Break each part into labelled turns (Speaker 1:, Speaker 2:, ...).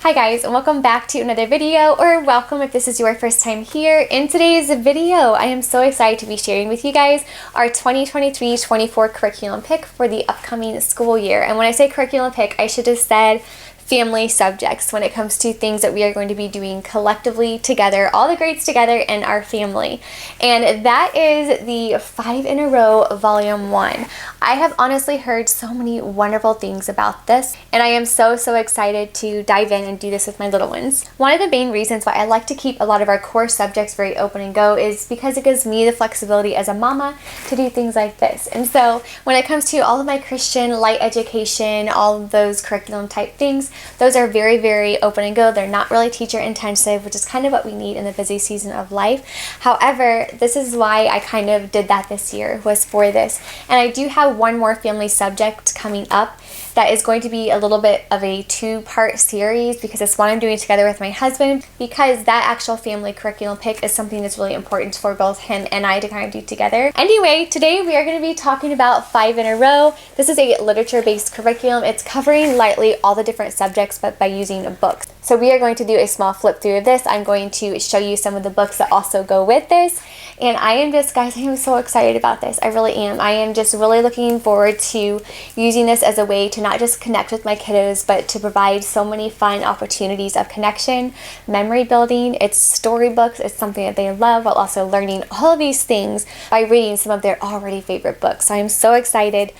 Speaker 1: Hi guys, and welcome back to another video, or welcome if this is your first time here. In today's video, I am so excited to be sharing with you guys our 2023-24 curriculum pick for the upcoming school year. And when I say curriculum pick, I should have said family subjects when it comes to things that we are going to be doing collectively together, all the grades together in our family. And that is the 5 in a Row Volume 1. I have honestly heard so many wonderful things about this, and I am so excited to dive in and do this with my little ones. One of the main reasons why I like to keep a lot of our core subjects very open and go is because it gives me the flexibility as a mama to do things like this. And so when it comes to all of my Christian light education, all of those curriculum type things, those are very open and go. They're not really teacher intensive, which is kind of what we need in the busy season of life. However, this is why I kind of did that this year, was for this. And I do have one more family subject coming up that is going to be a little bit of a 2-part series, because it's one I'm doing together with my husband, because that actual family curriculum pick is something that's really important for both him and I to kind of do together. Anyway, today we are going to be talking about 5 in a Row. This is a literature-based curriculum. It's covering lightly all the different subjects, but by using books. So we are going to do a small flip through of this. I'm going to show you some of the books that also go with this. And I am just, guys, I am so excited about this. I really am. I am just really looking forward to using this as a way to not just connect with my kiddos, but to provide so many fun opportunities of connection, memory building. It's storybooks. It's something that they love, while also learning all of these things by reading some of their already favorite books. So I am so excited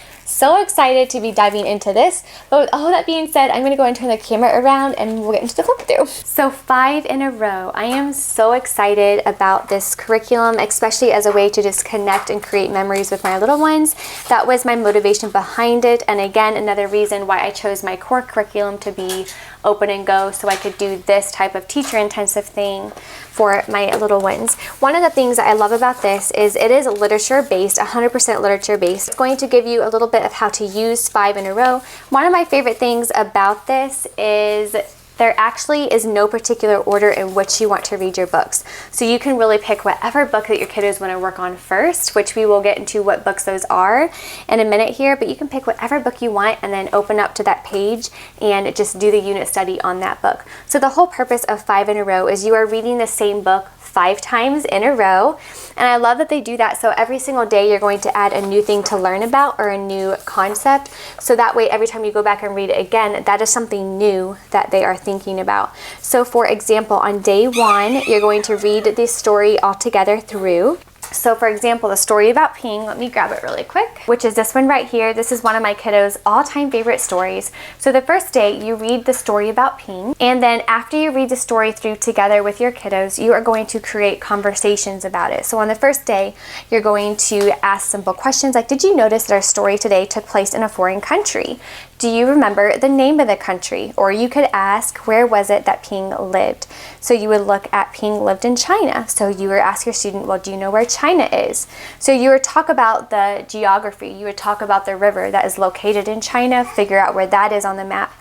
Speaker 1: to be diving into this. But with all that being said, I'm going to go and turn the camera around and we'll get into the flip through. So 5 in a Row. I am so excited about this curriculum, especially as a way to just connect and create memories with my little ones. That was my motivation behind it. And again, another reason why I chose my core curriculum to be open and go, so I could do this type of teacher intensive thing for my little ones. One of the things that I love about this is it is literature based, 100% literature based. It's going to give you a little bit of how to use 5 in a Row. One of my favorite things about this is there actually is no particular order in which you want to read your books. So you can really pick whatever book that your kiddos want to work on first, which we will get into what books those are in a minute here, but you can pick whatever book you want and then open up to that page and just do the unit study on that book. So the whole purpose of 5 in a Row is you are reading the same book 5 times in a row, and I love that they do that. So every single day you're going to add a new thing to learn about, or a new concept, so that way every time you go back and read it again, that is something new that they are thinking about. So for example, on day 1 you're going to read the story all together through. So for example, the story about Ping, let me grab it really quick, which is this one right here. This is one of my kiddos' all-time favorite stories. So the first day you read the story about Ping, and then after you read the story through together with your kiddos, you are going to create conversations about it. So on the first day, you're going to ask simple questions like, did you notice that our story today took place in a foreign country? Do you remember the name of the country? Or you could ask, where was it that Ping lived? So you would look at Ping lived in China. So you would ask your student, well, do you know where China is? So you would talk about the geography. You would talk about the river that is located in China, figure out where that is on the map,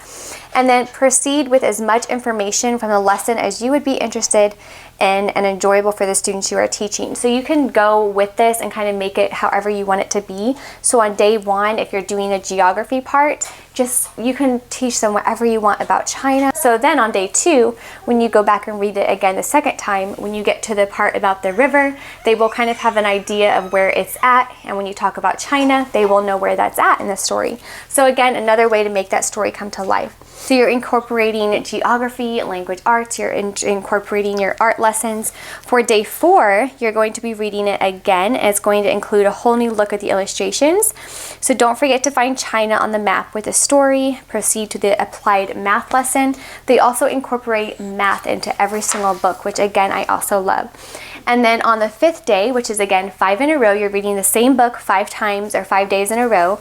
Speaker 1: and then proceed with as much information from the lesson as you would be interested in and enjoyable for the students you are teaching. So you can go with this and kind of make it however you want it to be. So on day 1, if you're doing the geography part, you can teach them whatever you want about China. So then on day 2, when you go back and read it again the second time, when you get to the part about the river, they will kind of have an idea of where it's at. And when you talk about China, they will know where that's at in the story. So again, another way to make that story come to life. So you're incorporating geography, language arts, you're incorporating your art lessons. For day 4, you're going to be reading it again. And it's going to include a whole new look at the illustrations. So don't forget to find China on the map with a story. Proceed to the applied math lesson. They also incorporate math into every single book, which again, I also love. And then on the 5th day, which is again 5 in a row, you're reading the same book 5 times or 5 days in a row.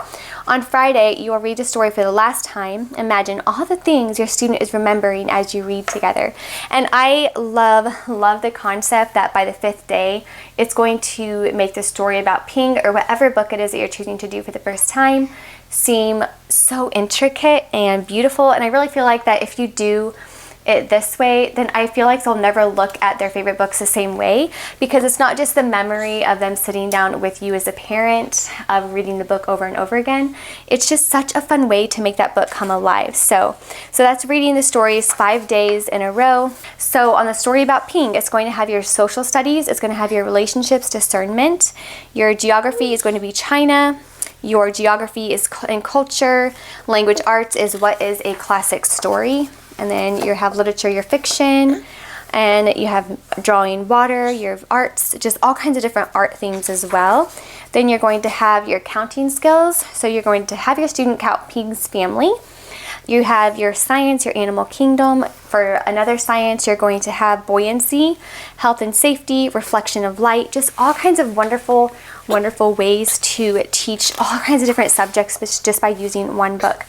Speaker 1: On Friday, you will read the story for the last time. Imagine all the things your student is remembering as you read together. And I love the concept that by the 5th day, it's going to make the story about Ping, or whatever book it is that you're choosing to do for the first time, seem so intricate and beautiful. And I really feel like that if you do it this way, then I feel like they'll never look at their favorite books the same way, because it's not just the memory of them sitting down with you as a parent of reading the book over and over again. It's just such a fun way to make that book come alive. So that's reading the stories 5 days in a row. So on the story about Ping, it's going to have your social studies, it's going to have your relationships, discernment, your geography is going to be China, your geography is in culture, language arts is what is a classic story, and then you have literature, your fiction, and you have drawing water, your arts, just all kinds of different art themes as well. Then you're going to have your counting skills, so you're going to have your student count Ping's family. You have your science, your animal kingdom. For another science, you're going to have buoyancy, health and safety, reflection of light, just all kinds of wonderful ways to teach all kinds of different subjects just by using one book.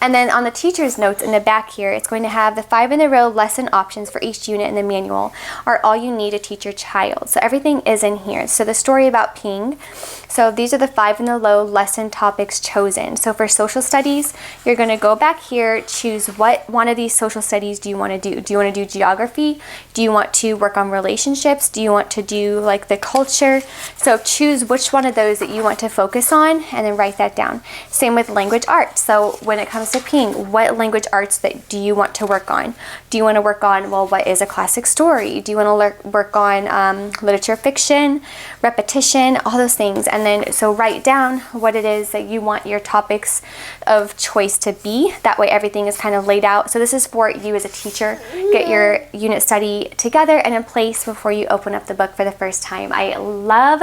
Speaker 1: And then on the teacher's notes in the back here, it's going to have the 5 in a row lesson options for each unit in the manual are all you need to teach your child. So everything is in here. So the story about Ping. So these are the 5 in a row lesson topics chosen. So for social studies, you're going to go back here, choose what one of these social studies do you want to do. Do you want to do geography? Do you want to work on relationships? Do you want to do like the culture? So choose which one of those that you want to focus on and then write that down. Same with language arts. So when it comes to Ping, what language arts that do you want to work on? Do you want to work on, well, what is a classic story? Do you want to work on literature, fiction, repetition, all those things? And then so write down what it is that you want your topics of choice to be. That way everything is kind of laid out. So this is for you as a teacher. Get your unit study together and in place before you open up the book for the first time. I love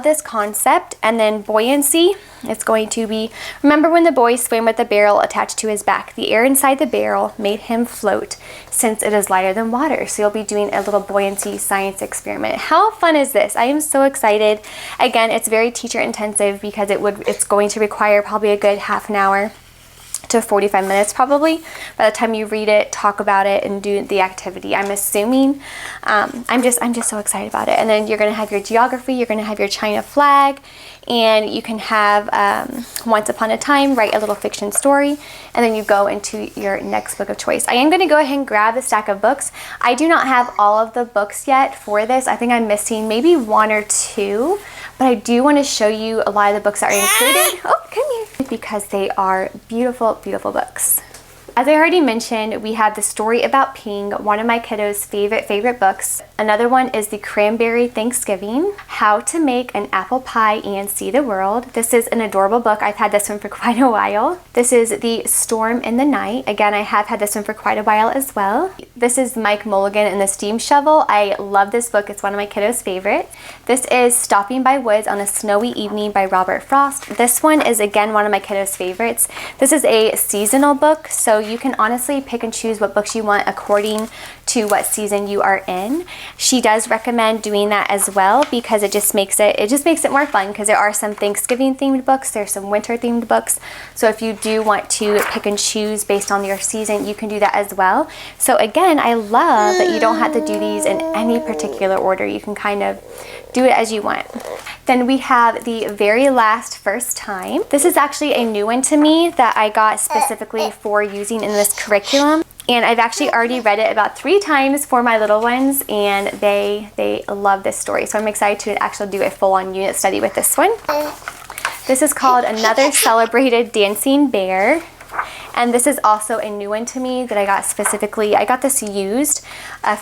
Speaker 1: this concept. And then buoyancy, it's going to be, remember when the boy swam with the barrel attached to his back. The air inside the barrel made him float since it is lighter than water. So you'll be doing a little buoyancy science experiment. How fun is this? I am so excited. Again, it's very teacher intensive because it's going to require probably a good half an hour to 45 minutes probably by the time you read it, talk about it, and do the activity. I'm assuming. I'm just so excited about it. And then you're going to have your geography, you're going to have your China flag, and you can have once upon a time, write a little fiction story, and then you go into your next book of choice. I am going to go ahead and grab the stack of books. I do not have all of the books yet for this. I think I'm missing maybe 1 or 2, but I do want to show you a lot of the books that are included. Oh, come here. Because they are beautiful, beautiful books. As I already mentioned, we have the story about Ping, one of my kiddos' favorite books. Another one is the Cranberry Thanksgiving, How to Make an Apple Pie and See the World. This is an adorable book. I've had this one for quite a while. This is The Storm in the Night. Again, I have had this one for quite a while as well. This is Mike Mulligan and the Steam Shovel. I love this book. It's one of my kiddos' favorite. This is Stopping by Woods on a Snowy Evening by Robert Frost. This one is again one of my kiddos' favorites. This is a seasonal book, so you can honestly pick and choose what books you want according to what season you are in. She does recommend doing that as well because it just makes it more fun, because there are some Thanksgiving themed books, there's some winter themed books. So if you do want to pick and choose based on your season, you can do that as well. So again, I love that you don't have to do these in any particular order. You can kind of do it as you want. Then we have The Very Last First Time. This is actually a new one to me that I got specifically for using in this curriculum. And I've actually already read it about 3 times for my little ones, and they love this story. So I'm excited to actually do a full-on unit study with this one. This is called Another Celebrated Dancing Bear. And this is also a new one to me that I got specifically. I got this used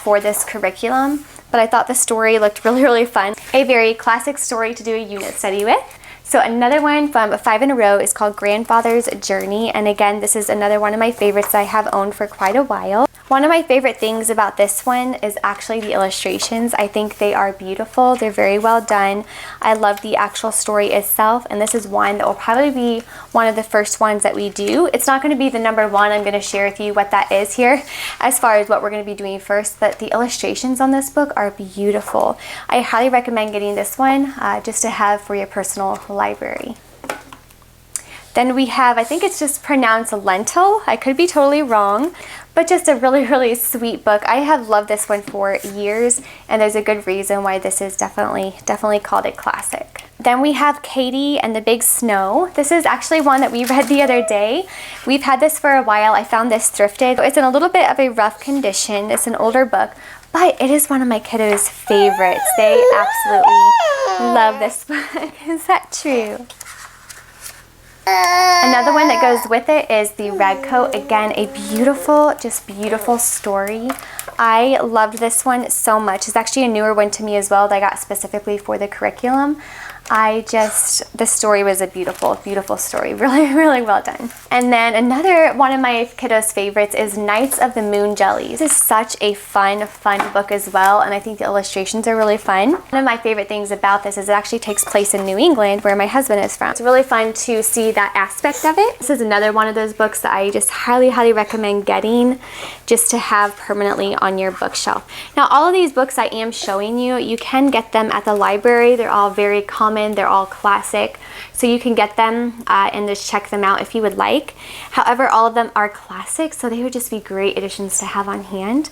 Speaker 1: for this curriculum, but I thought the story looked really, really fun. A very classic story to do a unit study with. So another one from 5 in a row is called Grandfather's Journey. And again, this is another one of my favorites that I have owned for quite a while. One of my favorite things about this one is actually the illustrations. I think they are beautiful. They're very well done. I love the actual story itself, and this is one that will probably be one of the first ones that we do. It's not going to be the number one. I'm going to share with you what that is here as far as what we're going to be doing first, but the illustrations on this book are beautiful. I highly recommend getting this one just to have for your personal library. Then we have, I think it's just pronounced lentil. I could be totally wrong, but just a really, really sweet book. I have loved this one for years, and there's a good reason why this is definitely called a classic. Then we have Katie and the Big Snow. This is actually one that we read the other day. We've had this for a while. I found this thrifted. It's in a little bit of a rough condition. It's an older book, but it is one of my kiddos' favorites. They absolutely love this book. Is that true? Another one that goes with it is The Red Coat. Again, a beautiful, just beautiful story. I loved this one so much. It's actually a newer one to me as well that I got specifically for the curriculum. The story was a beautiful, beautiful story. Really, really well done. And then another one of my kiddos' favorites is Knights of the Moon Jellies. This is such a fun book as well, and I think the illustrations are really fun. One of my favorite things about this is it actually takes place in New England, where my husband is from. It's really fun to see that aspect of it. This is another one of those books that I just highly, highly recommend getting just to have permanently on your bookshelf. Now, all of these books I am showing you, you can get them at the library. They're all very common. They're all classic, so you can get them and just check them out if you would like. However, all of them are classic, so they would just be great additions to have on hand.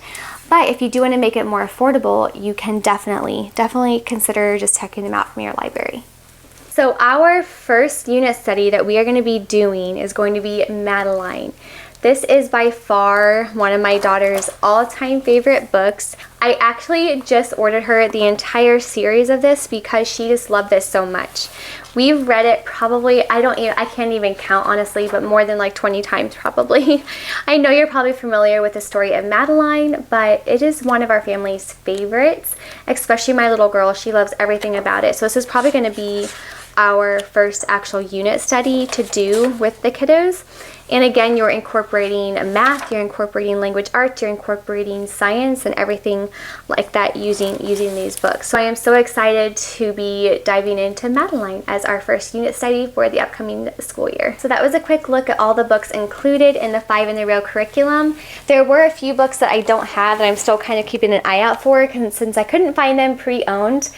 Speaker 1: But if you do want to make it more affordable, you can definitely consider just checking them out from your library. So our first unit study that we are going to be doing is going to be Madeline. This is by far one of my daughter's all-time favorite books. I actually just ordered her the entire series of this because she just loved this so much. We've read it probably, I can't even count honestly, but more than like 20 times probably. I know you're probably familiar with the story of Madeline, but it is one of our family's favorites, especially my little girl. She loves everything about it. So this is probably going to be our first actual unit study to do with the kiddos. And again, you're incorporating math, you're incorporating language arts, you're incorporating science and everything like that using these books. So I am so excited to be diving into Madeline as our first unit study for the upcoming school year. So that was a quick look at all the books included in the 5 in a Row curriculum. There were a few books that I don't have that I'm still kind of keeping an eye out for since I couldn't find them pre-owned.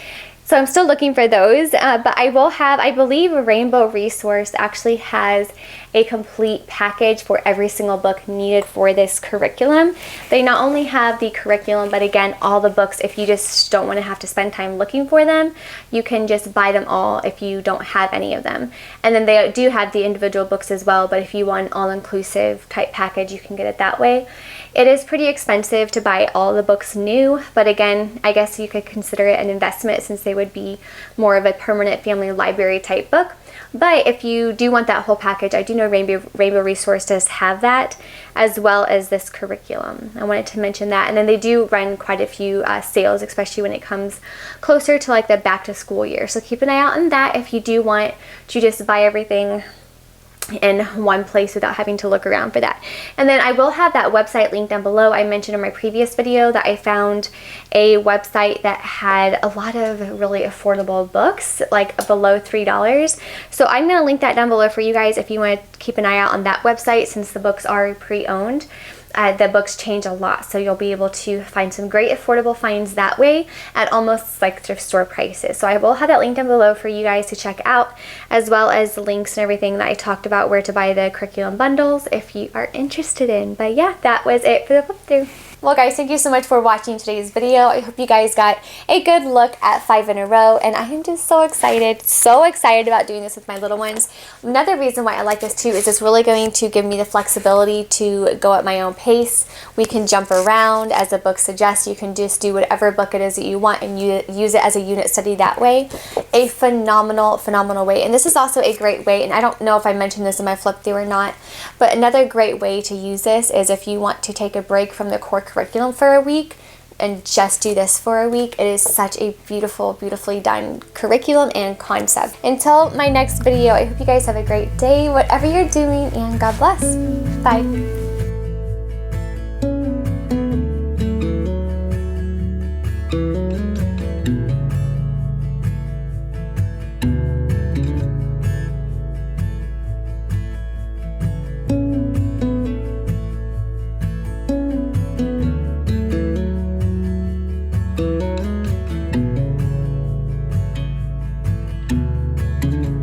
Speaker 1: So I'm still looking for those, but I will have, I believe Rainbow Resource actually has a complete package for every single book needed for this curriculum. They not only have the curriculum, but again, all the books. If you just don't want to have to spend time looking for them, you can just buy them all if you don't have any of them. And then they do have the individual books as well, but if you want an all-inclusive type package, you can get it that way. It is pretty expensive to buy all the books new, but again, I guess you could consider it an investment since they would be more of a permanent family library type book. But if you do want that whole package, I do know Rainbow Resource does have that, as well as this curriculum. I wanted to mention that. And then they do run quite a few sales, especially when it comes closer to like the back to school year. So keep an eye out on that if you do want to just buy everything in one place without having to look around for that. And then I will have that website linked down below. I mentioned in my previous video that I found a website that had a lot of really affordable books, like below $3. So I'm going to link that down below for you guys if you want to keep an eye out on that website since the books are pre-owned. The books change a lot, so you'll be able to find some great affordable finds that way at almost like thrift store prices. So I will have that link down below for you guys to check out, as well as the links and everything that I talked about where to buy the curriculum bundles if you are interested in. But yeah, that was it for the flip through. Well guys, thank you so much for watching today's video. I hope you guys got a good look at 5 in a Row, and I am just so excited about doing this with my little ones. Another reason why I like this too is it's really going to give me the flexibility to go at my own pace. We can jump around as the book suggests. You can just do whatever book it is that you want and use it as a unit study that way. A phenomenal way. And this is also a great way, and I don't know if I mentioned this in my flip through or not, but another great way to use this is if you want to take a break from the core curriculum for a week and just do this for a week. It is such a beautifully done curriculum and concept. Until my next video, I hope you guys have a great day, whatever you're doing, and God bless. Bye.